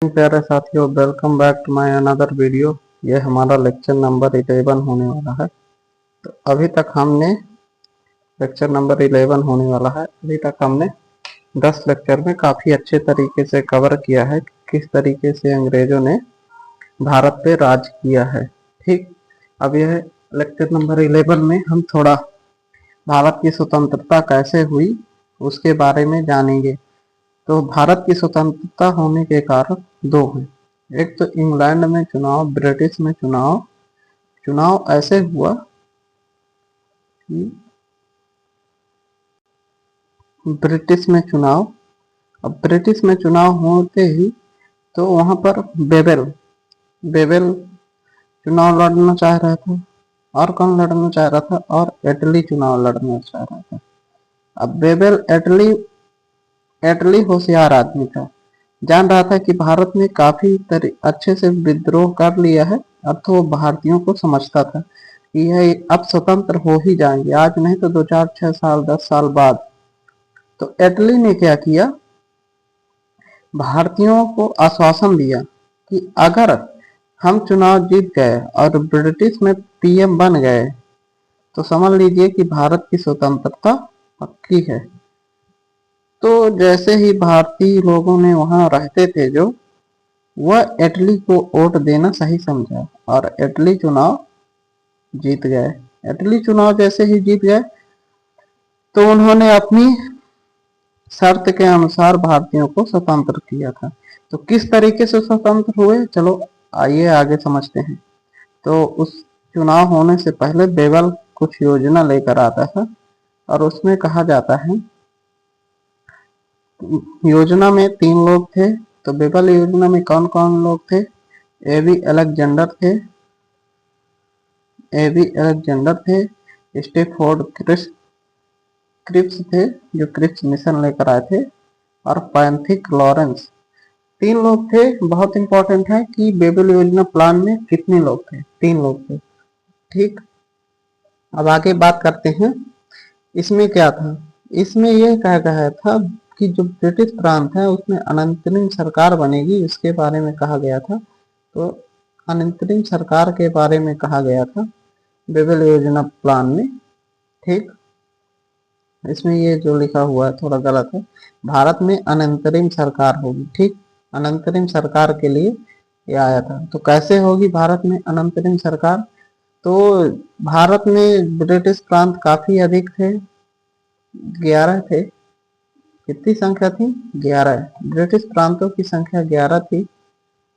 प्यारे साथियों, welcome back to my another video. ये हमारा लेक्चर नंबर 11 होने वाला है। तो अभी तक हमने लेक्चर नंबर 11 होने वाला है। अभी तक हमने 10 लेक्चर में काफ़ी अच्छे तरीके से कवर किया है कि किस तरीके से अंग्रेज़ों ने भारत पे राज किया है। ठीक, अब यह लेक्चर नंबर 11 में हम थोड़ा भारत की स्वतंत्रता कैसे हुई उसके बारे में जानेंगे। तो भारत की स्वतंत्रता होने के कारण दो हैं। एक तो इंग्लैंड में चुनाव, ब्रिटिश में चुनाव। चुनाव ऐसे हुआ कि ब्रिटिश में चुनाव, अब ब्रिटिश में चुनाव होते ही तो वहां पर बेबेल चुनाव लड़ना चाह रहा था। और कौन लड़ना चाह रहा था? और एटली चुनाव लड़ना चाह रहा था। अब बेबेल एटली होशियार आदमी था, जान रहा था कि भारत ने काफी अच्छे से विद्रोह कर लिया है। अब तो वो भारतीयों को समझता था कि यह अब स्वतंत्र हो ही जाएंगे, आज नहीं तो 2 4 6 साल 10 साल बाद। तो एटली ने क्या किया, भारतीयों को आश्वासन दिया कि अगर हम चुनाव जीत गए और ब्रिटिश में पीएम बन गए तो समझ लीजिए कि भारत की स्वतंत्रता पक्की है। तो जैसे ही भारतीय लोगों ने वहां रहते थे जो, वह एटली को वोट देना सही समझा और एटली चुनाव जीत गए। एटली चुनाव जैसे ही जीत गए तो उन्होंने अपनी शर्त के अनुसार भारतीयों को स्वतंत्र किया था। तो किस तरीके से स्वतंत्र हुए, चलो आइए आगे समझते हैं। तो उस चुनाव होने से पहले बेबल कुछ योजना लेकर आता था और उसमें कहा जाता है, योजना में 3 लोग थे। तो बेबल योजना में कौन कौन लोग थे? एबी अलेक्जेंडर थे, स्टेफोर्ड क्रिप्स थे जो क्रिप्स मिशन लेकर आए थे, और पैंथिक लॉरेंस। 3 लोग थे। बहुत इंपॉर्टेंट है कि बेबल योजना प्लान में कितने लोग थे? 3 लोग थे। ठीक, अब आगे बात करते हैं। इसमें क्या था? इसमें यह कहा गया था कि जो ब्रिटिश प्रांत है उसमें अनंतरिम सरकार बनेगी, इसके बारे में कहा गया था। तो अनंतरिम सरकार के बारे में कहा गया था बेबल योजना प्लान में। ठीक, इसमें ये जो लिखा हुआ है थोड़ा गलत है। भारत में अनंतरिम सरकार होगी। ठीक, अनंतरिम सरकार के लिए ये आया था। तो कैसे होगी भारत में अनंतरिम सरकार? तो भारत में ब्रिटिश प्रांत काफी अधिक थे, 11 थे। कितनी संख्या थी? 11। ब्रिटिश प्रांतों की संख्या 11 थी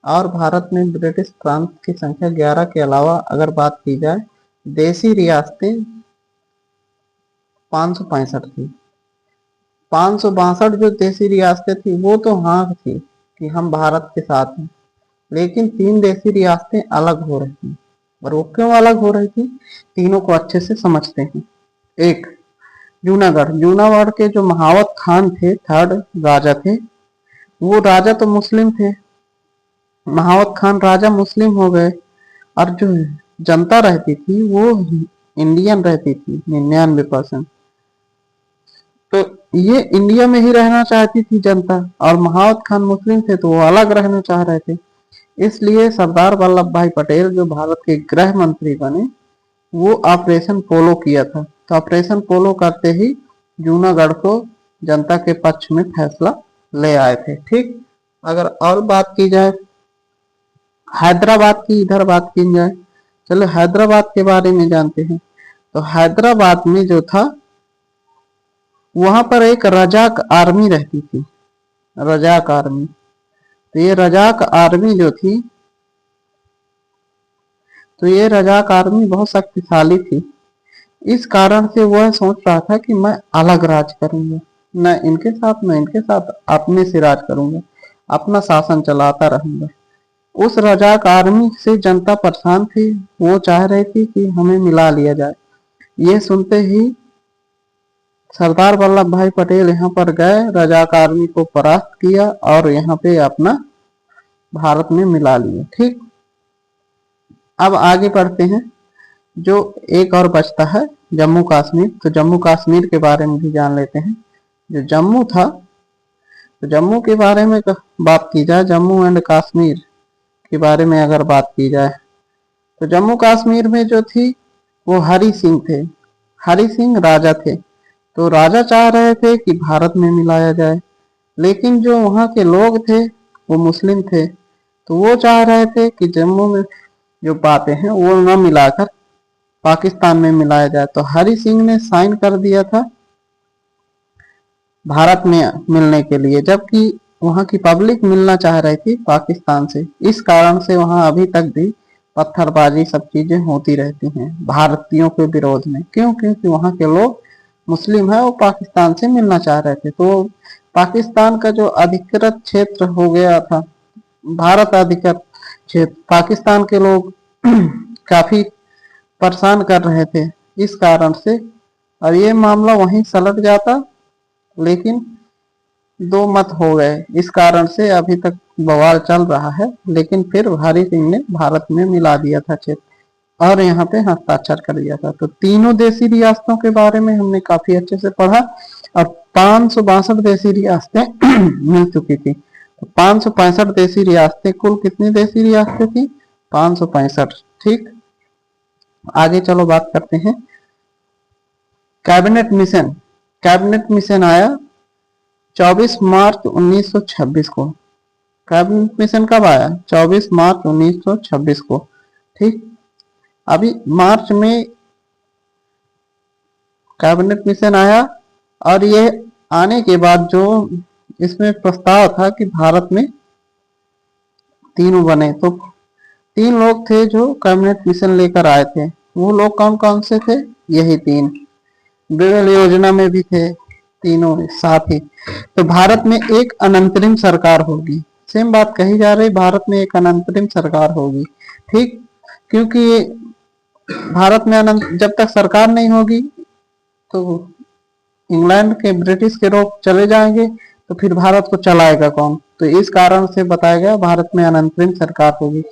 और भारत में ब्रिटिश प्रांत की संख्या 11 के अलावा अगर बात की जाए, देसी रियासतें 565 थी। 562 जो देसी रियासतें थी वो तो हाँ थी कि हम भारत के साथ हैं, लेकिन 3 देसी रियासतें अलग हो रही थी। और वो क्यों अलग हो रही थी, तीनों को अच्छे से समझते हैं। एक, जूनागढ़ के जो महावत खान थे, 3rd राजा थे, वो राजा तो मुस्लिम थे। महावत खान राजा मुस्लिम हो गए और जो जनता रहती थी वो इंडियन रहती थी 99%। तो ये इंडिया में ही रहना चाहती थी जनता, और महावत खान मुस्लिम थे तो वो अलग रहना चाह रहे थे। इसलिए सरदार वल्लभ भाई पटेल जो भारत के गृह मंत्री बने, वो ऑपरेशन पोलो किया था। तो ऑपरेशन पोलो करते ही जूनागढ़ को जनता के पक्ष में फैसला ले आए थे। ठीक, अगर और बात की जाए हैदराबाद की, इधर बात की जाए, चलो हैदराबाद के बारे में जानते हैं। तो हैदराबाद में जो था वहां पर एक रजाक आर्मी रहती थी, रजाक आर्मी। तो ये रजाक आर्मी जो थी, तो ये रजाक आर्मी बहुत शक्तिशाली थी। इस कारण से वह सोच रहा था कि मैं अलग राज करूंगा, न इनके साथ न इनके साथ, अपने से राज करूंगा, अपना शासन चलाता रहूंगा। उस रजाक आर्मी से जनता परेशान थी, वो चाह रही थी कि हमें मिला लिया जाए। ये सुनते ही सरदार वल्लभ भाई पटेल यहाँ पर गए, रजाक आर्मी को परास्त किया और यहाँ पे अपना भारत में मिला लिया। ठीक, अब आगे बढ़ते हैं। जो एक और बचता है जम्मू कश्मीर, तो जम्मू कश्मीर के बारे में भी जान लेते हैं। जो जम्मू था तो जम्मू के बारे में बात की जाए, जम्मू एंड कश्मीर के बारे में अगर बात की जाए, तो जम्मू कश्मीर में जो थी वो हरि सिंह थे। हरि सिंह राजा थे। तो राजा चाह रहे थे कि भारत में मिलाया जाए, लेकिन जो वहाँ के लोग थे वो मुस्लिम थे, तो वो चाह रहे थे कि जम्मू में जो बातें हैं वो न मिलाकर पाकिस्तान में मिलाया जाए। तो हरि सिंह ने साइन कर दिया था भारत में मिलने के लिए, जबकि वहाँ की पब्लिक मिलना चाह रही थी पाकिस्तान से। इस कारण से वहाँ अभी तक भी पत्थरबाजी सब चीजें होती रहती हैं भारतीयों के विरोध में। क्यों? क्योंकि वहाँ के लोग मुस्लिम है, वो पाकिस्तान से मिलना चाह रहे थे। तो पाकिस्तान का जो अधिकृत क्षेत्र हो गया था भारत अधिकृत क्षेत्र, पाकिस्तान के लोग काफी परेशान कर रहे थे इस कारण से। और ये मामला वहीं सलट जाता, लेकिन दो मत हो गए, इस कारण से अभी तक बवाल चल रहा है। लेकिन फिर हरि सिंह ने भारत में मिला दिया था क्षेत्र और यहाँ पे हस्ताक्षर कर दिया था। तो तीनों देशी रियासतों के बारे में हमने काफी अच्छे से पढ़ा और 562 देशी रियासतें मिल चुकी थी। तो 565 देशी रियासतें, कुल कितनी देशी रियासतें थी? 565। ठीक, आगे चलो बात करते हैं कैबिनेट मिशन। कैबिनेट मिशन आया 24 मार्च 1926 को। कैबिनेट मिशन कब आया? 24 मार्च 1926 को। ठीक, अभी मार्च में कैबिनेट मिशन आया और ये आने के बाद जो इसमें प्रस्ताव था कि भारत में तीनों बने, तो तीन लोग थे जो कैबिनेट मिशन लेकर आए थे। वो लोग कौन कौन से थे? यही तीन। बिरल योजना में भी थे तीनों साथ ही। तो भारत में एक अनंतरिम सरकार होगी। सेम बात कही जा रही, भारत में एक अनंतरिम सरकार होगी। ठीक, क्योंकि भारत में जब तक सरकार नहीं होगी तो इंग्लैंड के ब्रिटिश के लोग चले जाएंगे, तो फिर भारत को चलाएगा कौन? तो इस कारण से बताया गया भारत में अनंतरिम सरकार होगी।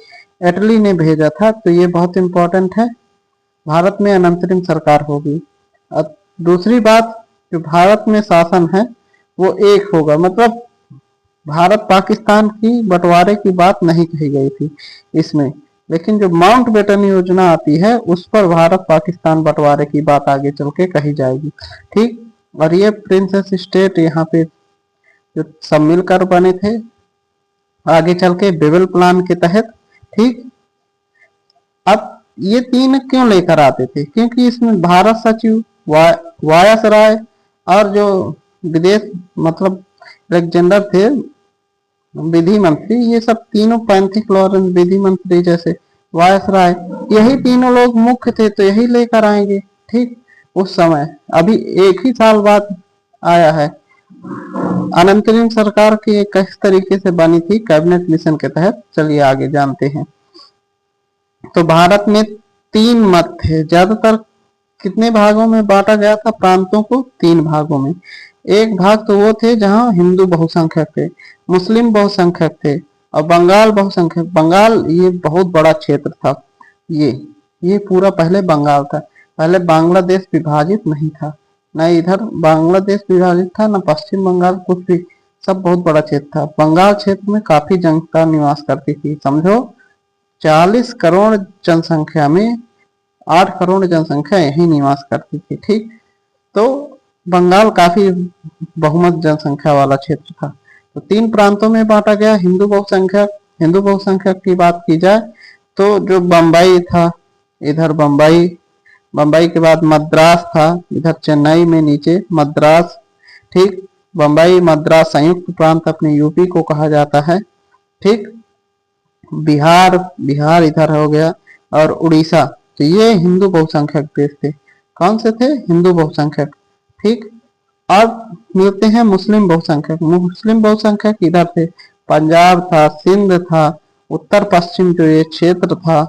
एटली ने भेजा था, तो ये बहुत इंपॉर्टेंट है, भारत में अनंतरिम सरकार होगी। अब दूसरी बात, जो भारत में शासन है वो एक होगा, मतलब भारत पाकिस्तान की बंटवारे की बात नहीं कही गई थी इसमें, लेकिन जो माउंट बेटन योजना आती है उस पर भारत पाकिस्तान बंटवारे की बात आगे चल के कही जाएगी। ठीक, और ये प्रिंसेस स्टेट यहाँ पे जो सब मिलकर बने थे आगे चल के बेबल प्लान के तहत। ठीक, अब ये तीन क्यों लेकर आते थे? क्योंकि इसमें भारत सचिव, वायसराय और जो विदेश मतलब अलेक्जेंडर थे विधि मंत्री, ये सब तीनों पैंथिक लॉरेंस विधि मंत्री जैसे वायसराय, यही तीनों लोग मुख्य थे, तो यही लेकर आएंगे। ठीक, उस समय अभी एक ही साल बाद आया है। अनंतरिम सरकार की किस तरीके से बनी थी कैबिनेट मिशन के तहत, चलिए आगे जानते हैं। तो भारत में तीन मत थे, ज्यादातर कितने भागों में बांटा गया था प्रांतों को? तीन भागों में। एक भाग तो वो थे जहां हिंदू बहुसंख्यक थे, मुस्लिम बहुसंख्यक थे और बंगाल बहुसंख्यक। बंगाल ये बहुत बड़ा क्षेत्र था, ये पूरा पहले बंगाल था। पहले बांग्लादेश विभाजित नहीं था, न इधर बांग्लादेश विभाजित था न पश्चिम बंगाल, कुछ भी, सब बहुत बड़ा क्षेत्र था। बंगाल क्षेत्र में काफी जनता निवास करती थी। समझो 40 करोड़ जनसंख्या में 8 करोड़ जनसंख्या यही निवास करती थी। ठीक, तो बंगाल काफी बहुमत जनसंख्या वाला क्षेत्र था। तो तीन प्रांतों में बांटा गया। हिंदू बहुसंख्यक की बात की जाए तो जो बम्बई था, इधर बम्बई के बाद मद्रास था, इधर चेन्नई में नीचे मद्रास। ठीक, बम्बई मद्रास संयुक्त प्रांत अपने यूपी को कहा जाता है। ठीक, बिहार इधर हो गया और उड़ीसा। तो ये हिंदू बहुसंख्यक देश थे। कौन से थे? हिंदू बहुसंख्यक। ठीक, अब मिलते हैं मुस्लिम बहुसंख्यक। मुस्लिम बहुसंख्यक इधर थे, पंजाब था, सिंध था, उत्तर पश्चिम जो ये क्षेत्र था।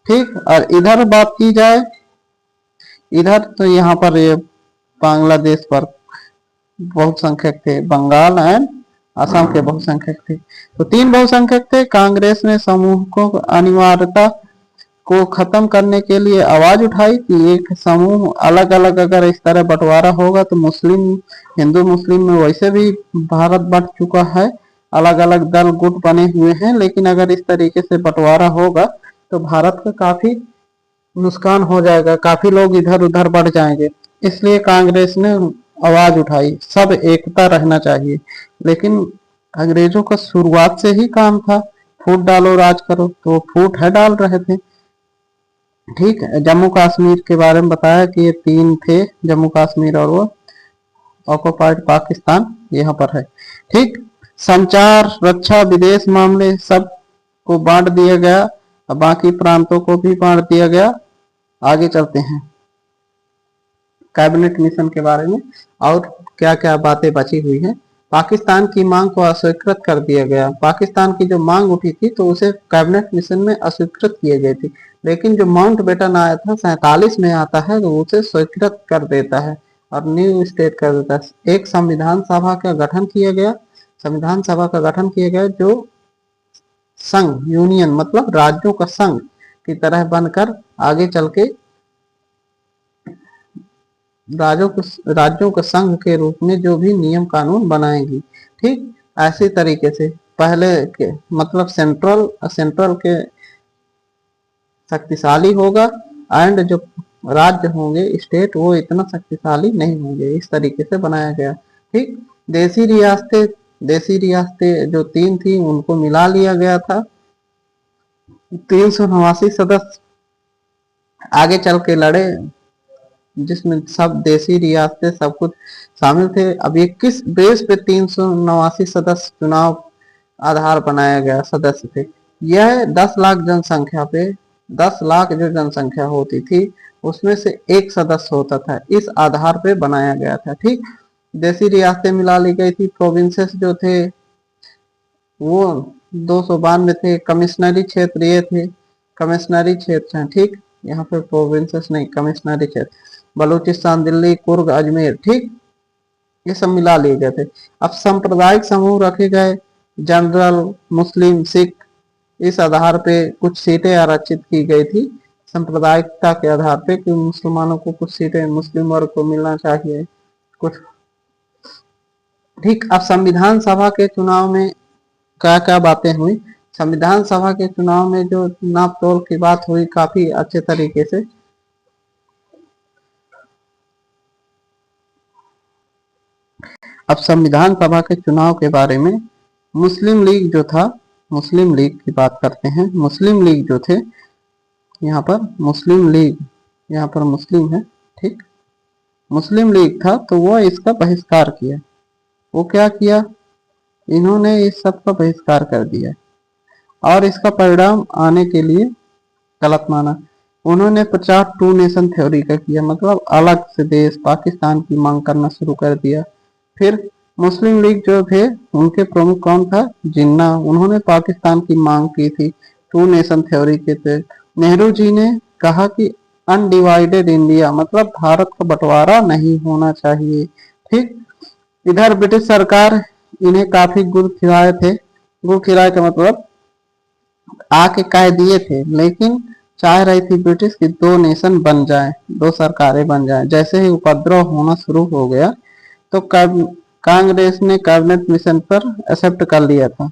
ठीक, और इधर बात की जाए, इधर तो यहाँ पर ये बांग्लादेश पर बहुसंख्यक थे, बंगाल एंड असम के बहुसंख्यक थे। तो तीन बहुसंख्यक थे। कांग्रेस ने समूह को अनिवार्यता को खत्म करने के लिए आवाज उठाई कि एक समूह अलग अलग अगर इस तरह बंटवारा होगा तो मुस्लिम हिंदू मुस्लिम में वैसे भी भारत बंट चुका है, अलग अलग दल गुट बने हुए हैं, लेकिन अगर इस तरीके से बंटवारा होगा तो भारत का काफी नुकसान हो जाएगा, काफी लोग इधर उधर बढ़ जाएंगे। इसलिए कांग्रेस ने आवाज उठाई सब एकता रहना चाहिए। लेकिन अंग्रेजों का शुरुआत से ही काम था फूट डालो राज करो, तो फूट है डाल रहे थे। ठीक है, जम्मू कश्मीर के बारे में बताया कि ये तीन थे, जम्मू कश्मीर और वो ऑक्युपाइड पाकिस्तान यहाँ पर है। ठीक, संचार, रक्षा, विदेश मामले सब को बांट दिया गया, बाकी प्रांतों को भी बांट दिया गया। आगे चलते हैं कैबिनेट मिशन के बारे में और क्या क्या बातें बची हुई हैं। पाकिस्तान की मांग को अस्वीकृत कर दिया गया। पाकिस्तान की जो मांग उठी थी तो उसे कैबिनेट मिशन में अस्वीकृत किए गए थी, लेकिन जो माउंट बेटन आया था 47 में आता है तो उसे स्वीकृत कर देता है और न्यू स्टेट कर देता है। एक संविधान सभा का गठन किया गया, संविधान सभा का गठन किया गया जो संघ यूनियन मतलब राज्यों का संघ की तरह बनकर आगे चल के राज्यों के संघ के रूप में जो भी नियम कानून बनाएगी। ठीक, ऐसे तरीके से पहले के मतलब सेंट्रल के शक्तिशाली होगा एंड जो राज्य होंगे स्टेट वो इतना शक्तिशाली नहीं होंगे, इस तरीके से बनाया गया। ठीक, देसी रियासतें जो तीन थी उनको मिला लिया गया था। 389 सदस्य आगे चल के लड़े जिसमें सब देसी रियासतें सब कुछ शामिल थे। अब 21 बेस पे 389 सदस्य चुनाव आधार बनाया गया सदस्य थे। यह 10 लाख जनसंख्या पे 10 लाख जो जनसंख्या होती थी उसमें से एक सदस्य होता था, इस आधार पे बनाया गया था। ठीक, देसी रियासतें मिला ली गई थी। प्रोविंसेस जो थे वो 292 थे। कमिश्नरी क्षेत्र ये थे, कमिश्नरी क्षेत्र हैं। ठीक, यहाँ पे प्रोविंसेस नहीं, कमिश्नरी क्षेत्र बलूचिस्तान, दिल्ली, कुर्ग, अजमेर। ठीक, ये सब मिला लिए गए थे। अब सांप्रदायिक समूह रखे गए, जनरल, मुस्लिम, सिख, इस आधार पे कुछ सीटें आरक्षित की गई थी सांप्रदायिकता के आधार पे कि मुसलमानों को कुछ सीटें मुस्लिम वर्ग को मिलना चाहिए कुछ। ठीक, अब संविधान सभा के चुनाव में क्या क्या बातें हुई। संविधान सभा के चुनाव में जो नाप तोल की बात हुई काफी अच्छे तरीके से। अब संविधान सभा के चुनाव के बारे में मुस्लिम लीग जो था, मुस्लिम लीग की बात करते हैं। मुस्लिम लीग जो थे यहाँ पर मुस्लिम लीग, यहाँ पर मुस्लिम है। ठीक, मुस्लिम लीग था तो वो इसका बहिष्कार किया। वो क्या किया, इन्होंने इस सब का बहिष्कार कर दिया और इसका परिणाम आने के लिए गलत माना। उन्होंने 50 टू नेशन थ्योरी का किया, मतलब अलग से देश पाकिस्तान की मांग करना शुरू कर दिया। फिर मुस्लिम लीग जो थे उनके प्रमुख कौन था, जिन्ना, उन्होंने पाकिस्तान की मांग की थी टू नेशन थ्योरी के तहत। नेहरू जी ने कहा कि अनडिवाइडेड इंडिया मतलब भारत का बंटवारा नहीं होना चाहिए। ठीक, इधर ब्रिटिश सरकार इन्हें काफी गुड़ खिलाए थे। गुड़ खिलाए का मतलब आके कह दिए थे, लेकिन चाह रही थी ब्रिटिश की दो नेशन बन जाए, दो सरकारें बन जाए। जैसे ही उपद्रव होना शुरू हो गया तो कांग्रेस ने कैबिनेट मिशन पर एक्सेप्ट कर लिया था,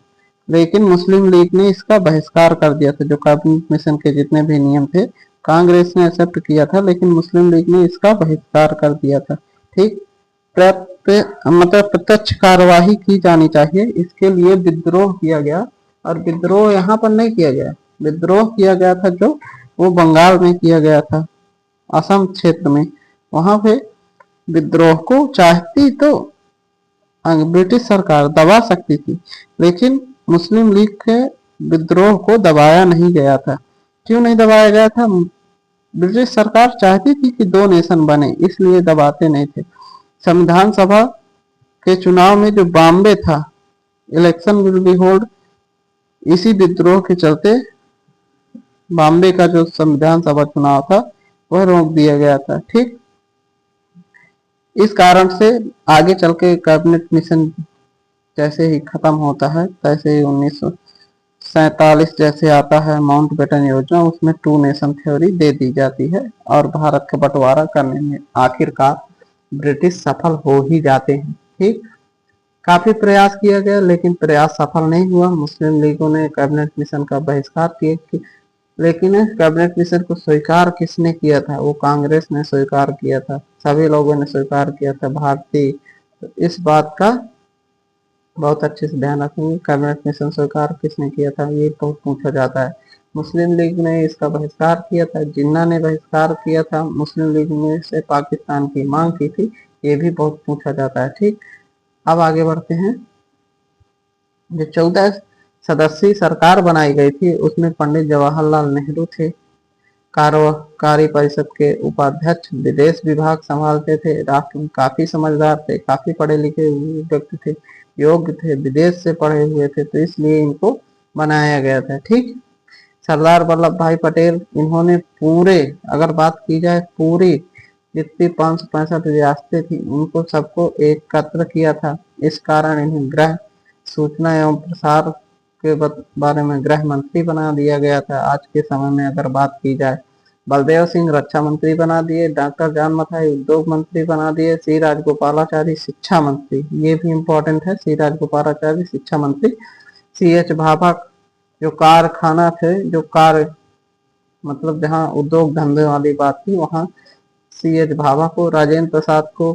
लेकिन मुस्लिम लीग ने इसका बहिष्कार कर दिया था। जो कैबिनेट मिशन के जितने भी नियम थे कांग्रेस ने एक्सेप्ट किया था, लेकिन मुस्लिम लीग ने इसका बहिष्कार कर दिया था। ठीक, मतलब प्रत्यक्ष कार्यवाही की जानी चाहिए, इसके लिए विद्रोह किया गया। और विद्रोह यहाँ पर नहीं किया गया, विद्रोह किया गया था जो वो बंगाल में किया गया था, असम क्षेत्र में। वहां पे विद्रोह को चाहती तो ब्रिटिश सरकार दबा सकती थी, लेकिन मुस्लिम लीग के विद्रोह को दबाया नहीं गया था। क्यों नहीं दबाया गया था, ब्रिटिश सरकार चाहती थी कि दो नेशन बने, इसलिए दबाते नहीं थे। संविधान सभा के चुनाव में जो बॉम्बे था, इलेक्शन विल बी होल्ड, इसी विद्रोह के चलते बॉम्बे का जो संविधान सभा चुनाव था वह रोक दिया गया था। ठीक, इस कारण से आगे चल के कैबिनेट मिशन जैसे ही खत्म होता है तैसे ही 1947 जैसे आता है माउंटबेटन योजना, उसमें टू नेशन थ्योरी दे दी जाती है और भारत का बंटवारा करने में आखिरकार ब्रिटिश सफल हो ही जाते हैं। ठीक, काफी प्रयास किया गया लेकिन प्रयास सफल नहीं हुआ। मुस्लिम लीगों ने कैबिनेट मिशन का बहिष्कार किया, लेकिन कैबिनेट मिशन को स्वीकार किसने किया था? वो कांग्रेस ने स्वीकार किया था, सभी लोगों ने स्वीकार किया था, भारतीय। तो इस बात का बहुत अच्छे से ध्यान रखेंगे, कैबिनेट मिशन स्वीकार किसने किया था, ये बहुत पूछा जाता है। मुस्लिम लीग ने इसका बहिष्कार किया था, जिन्ना ने बहिष्कार किया था, मुस्लिम लीग में से पाकिस्तान की मांग की थी, ये भी बहुत पूछा जाता है। ठीक, अब आगे बढ़ते हैं। जो 14 सदस्यीय सरकार बनाई गई थी उसमें पंडित जवाहरलाल नेहरू थे कार्यकारी परिषद के उपाध्यक्ष, विदेश विभाग संभालते थे, राष्ट्र में काफी समझदार थे, काफी पढ़े लिखे व्यक्ति थे, योग्य थे, विदेश से पढ़े हुए थे, तो इसलिए इनको बनाया गया था। ठीक, सरदार वल्लभ भाई पटेल, इन्होंने पूरे, अगर बात की जाए पूरी जितनी 565 रियासतें थी उनको सबको एकत्र किया था। इस कारण इन्हें गृह सूचना एवं प्रसार के बारे में गृह मंत्री बना दिया गया था। आज के समय में अगर बात की जाए, बलदेव सिंह रक्षा मंत्री बना दिए, डॉक्टर जान मथाई उद्योग मंत्री बना दिए, सी राजगोपालाचारी शिक्षा मंत्री, ये भी इम्पोर्टेंट है, सी राजगोपालाचारी शिक्षा मंत्री। सी एच भाभा जो कारखाना थे, जो कार मतलब जहाँ उद्योग धंधे वाली बात थी वहाँ सी एच भाभा को, राजेंद्र प्रसाद को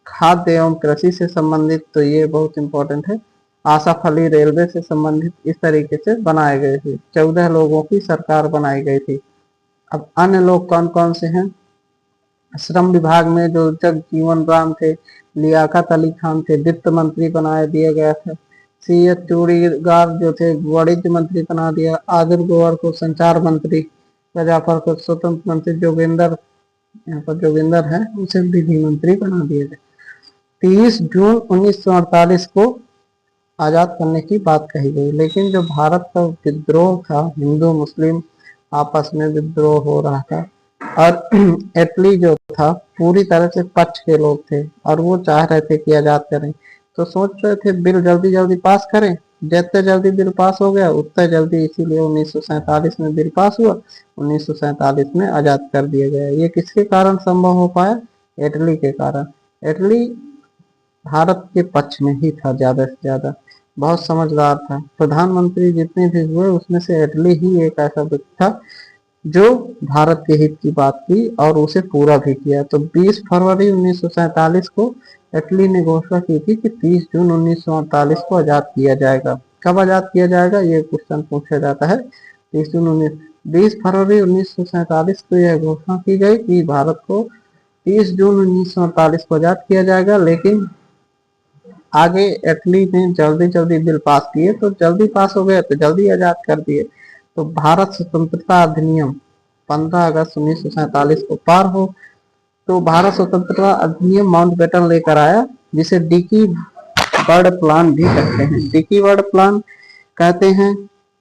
खाद्य एवं कृषि से संबंधित, तो ये बहुत इंपॉर्टेंट है, आसफ अली रेलवे से संबंधित, इस तरीके से बनाए गए थे। 14 लोगों की सरकार बनाई गई थी। अब अन्य लोग कौन कौन से हैं? श्रम विभाग में जो जगजीवन राम थे, लियाकत अली खान थे, वित्त मंत्री बनाया दिया गया था। सी एच चूड़ीदार जो थे वाणिज्य मंत्री बना दिया, आदिल गोवर को संचार मंत्री, जाफर को स्वतंत्र मंत्री, जोगेंद्र, यहाँ पर जोगिंदर है, उसे विधि मंत्री बना दिया गया। 30 जून 1948 को आजाद करने की बात कही गई, लेकिन जो भारत का विद्रोह था, हिंदू मुस्लिम आपस में विद्रोह हो रहा था और इटली जो था पूरी तरह से पक्ष के लोग थे और वो चाह रहे थे कि आजाद करें, तो सोच रहे थे बिल जल्दी जल्दी पास करें। जितने जल्दी बिल पास हो गया उतने जल्दी, इसीलिए 1947 में बिल पास हुआ, 1947 में आजाद कर दिया गया। ये किसके कारण संभव हो पाया? इटली के कारण। इटली भारत के पक्ष में ही था ज्यादा से ज्यादा, बहुत समझदार था। प्रधानमंत्री जितने भी हुए उसमें से इटली ही एक ऐसा व्यक्ति था जो भारत के हित की बात की और उसे पूरा भी किया। तो 20 फरवरी 1947 को इटली ने घोषणा की थी कि 30 जून 1948 को आजाद किया जाएगा। कब आजाद किया जाएगा ये क्वेश्चन पूछा जाता है। 20 फरवरी 1947 को यह घोषणा की गई कि भारत को 30 जून 1948 को आजाद किया जाएगा, लेकिन आगे इटली ने जल्दी जल्दी बिल पास किए, तो जल्दी पास हो गए तो जल्दी आजाद कर दिए। तो भारत स्वतंत्रता अधिनियम 15 अगस्त 1947 को पार हो, तो भारत स्वतंत्रता अधिनियम माउंटबेटन लेकर आया, जिसे डिकी बर्ड प्लान भी कहते हैं। डिकी बर्ड प्लान कहते हैं,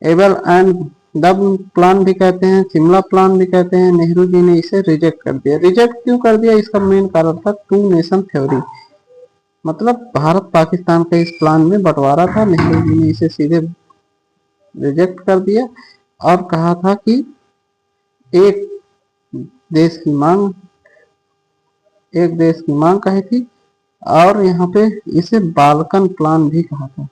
एबल एंड डब प्लान भी कहते हैं, शिमला प्लान भी कहते हैं। नेहरू जी ने इसे रिजेक्ट कर दिया। रिजेक्ट क्यों कर दिया? इसका मेन कारण था टू नेशन थ्योरी, मतलब भारत पाकिस्तान का इस प्लान में बंटवारा था। नेहरू जी ने इसे सीधे रिजेक्ट कर दिया और कहा था कि एक देश की मांग, एक देश की मांग कही थी, और यहाँ पे इसे बाल्कन प्लान भी कहा था।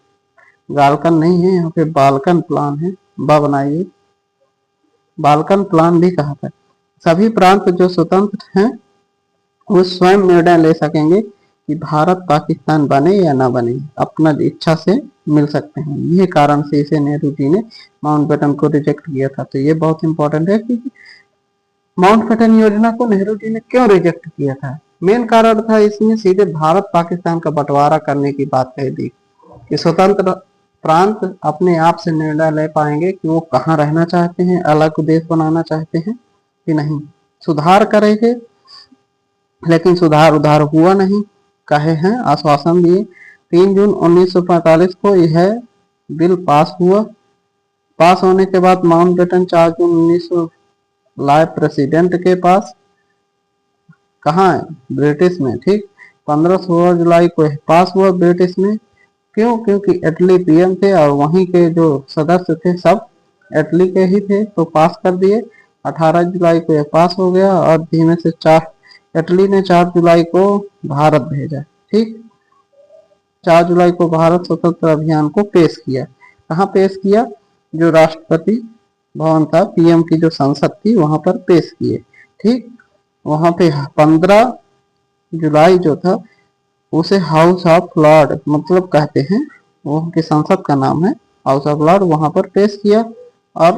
गालकन नहीं है, यहाँ पे बाल्कन प्लान है, बनाइए, बाल्कन प्लान भी कहा था। सभी प्रांत जो स्वतंत्र हैं वो स्वयं निर्णय ले सकेंगे कि भारत पाकिस्तान बने या ना बने, अपना इच्छा से मिल सकते हैं। ये कारण से इसे नेहरू जी ने माउंटबेटन को रिजेक्ट किया था। तो ये बहुत इंपॉर्टेंट है कि माउंटबेटन योजना को नेहरू जी ने क्यों रिजेक्ट किया था। मेन कारण था इसमें सीधे भारत पाकिस्तान का बंटवारा करने की बात कही थी कि स्वतंत्र प्रांत अपने आप से निर्णय ले पाएंगे कि वो कहाँ रहना चाहते हैं, अलग देश बनाना चाहते हैं कि नहीं। सुधार करेंगे, लेकिन सुधार उधार हुआ नहीं, कहे हैं, आश्वासन दिए। 3 जून 1945 को यह बिल पास हुआ। पास होने के बाद माउंटबेटन 4 जून 1900 लाए प्रेसिडेंट के पास, कहाँ है? ब्रिटिश में। ठीक, 15-16 जुलाई को पास हुआ ब्रिटिश में। क्यों? क्योंकि इटली पीएम थे और वहीं के जो सदस्य थे सब इटली के ही थे, तो पास कर दिए। 18 जुलाई को ये पास हो गया और धीमे से इटली ने 4 जुलाई को भारत भेजा। ठीक, 4 जुलाई को भारत स्वतंत्र अभियान को पेश किया। कहाँ पेश किया? जो राष्ट्रपति भवन था, पीएम की जो संसद थी वहां पर पेश किए। ठीक, वहां पे 15 जुलाई जो था उसे हाउस ऑफ लॉर्ड मतलब कहते हैं, वो उनकी संसद का नाम है हाउस ऑफ लॉर्ड, वहां पर पेश किया। और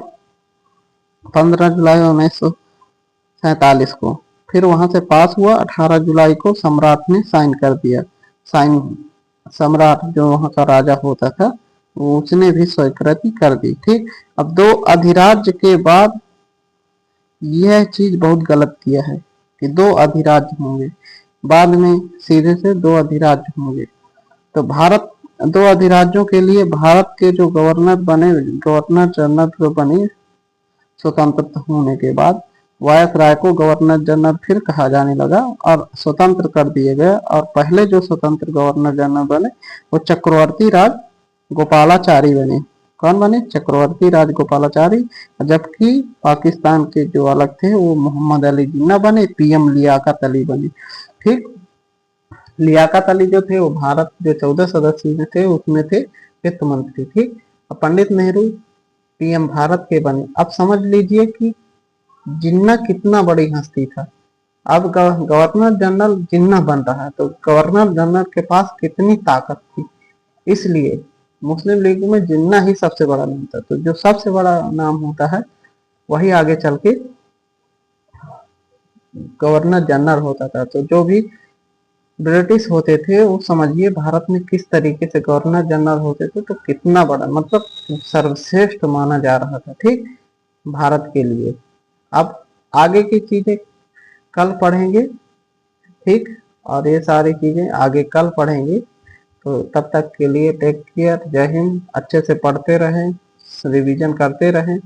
15 जुलाई 1947 को फिर वहां से पास हुआ। 18 जुलाई को सम्राट ने साइन कर दिया। साइन सम्राट जो वहां का राजा होता था वो उसने भी स्वीकृति कर दी। ठीक, अब 2 अधिराज्य के बाद यह चीज बहुत गलत किया है कि 2 अधिराज्य होंगे, बाद में सीधे से 2 अधिराज्य होंगे। तो भारत 2 अधिराज्यों के लिए भारत के जो गवर्नर बने, गवर्नर जनरल जो बने स्वतंत्र होने के बाद, वायसराय को गवर्नर जनरल फिर कहा जाने लगा और स्वतंत्र कर दिए गए। और पहले जो स्वतंत्र गवर्नर जनरल बने वो चक्रवर्ती राज गोपालाचारी बने। कौन बने? चक्रवर्ती राज गोपालाचारी। जबकि पाकिस्तान के जो अलग थे वो मोहम्मद अली जिन्ना बने, पीएम लियाकत अली बने। ठीक, लियाकत अली जो थे वो भारत जो 14 सदस्य में थे उसमें थे वित्त मंत्री। ठीक, पंडित नेहरू पीएम भारत के बने। अब समझ लीजिए कि जिन्ना कितना बड़ी हस्ती था। अब गवर्नर जनरल जिन्ना बन रहा है तो गवर्नर जनरल के पास कितनी ताकत थी। इसलिए मुस्लिम लीग में जिन्ना ही सबसे बड़ा नाम था। तो जो सबसे बड़ा नाम होता है वही आगे चल के गवर्नर जनरल होता था। तो जो भी ब्रिटिश होते थे वो समझिए भारत में किस तरीके से गवर्नर जनरल होते थे, तो कितना बड़ा मतलब सर्वश्रेष्ठ माना जा रहा था। ठीक, भारत के लिए। अब आगे की चीजें कल पढ़ेंगे। ठीक, और ये सारी चीजें आगे कल पढ़ेंगे। तो तब तक के लिए टेक केयर, जय हिंद। अच्छे से पढ़ते रहें, रिवीजन करते रहें।